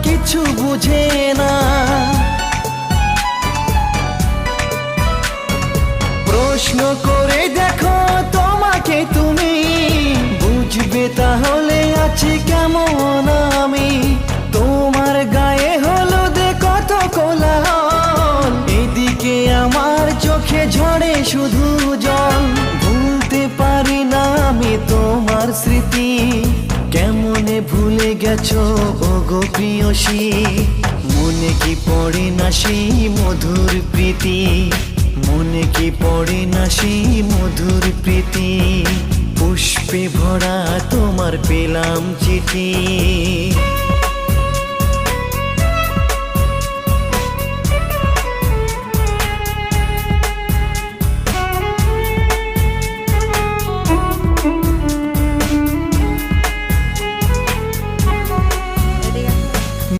কিছু বুঝে না। প্রশ্ন করে দেখো তোমাকে তুমি, বুঝবে তাহলে আছি কেমন আমি। তোমার গায়ে হলুদে কত কোলাহল, এদিকে আমার চোখে ঝরে শুধু জল। ভুলতে পারি না আমি তোমার স্মৃতি, কেমনে ভুলে গেছো ওগো প্রিয়সী। মনে কি পড়ে না সেই মধুর প্রীতি, মনে কি পড়ে না সেই মধুর প্রীতি। পুষ্পে ভরা তোমার পেলাম চিঠি।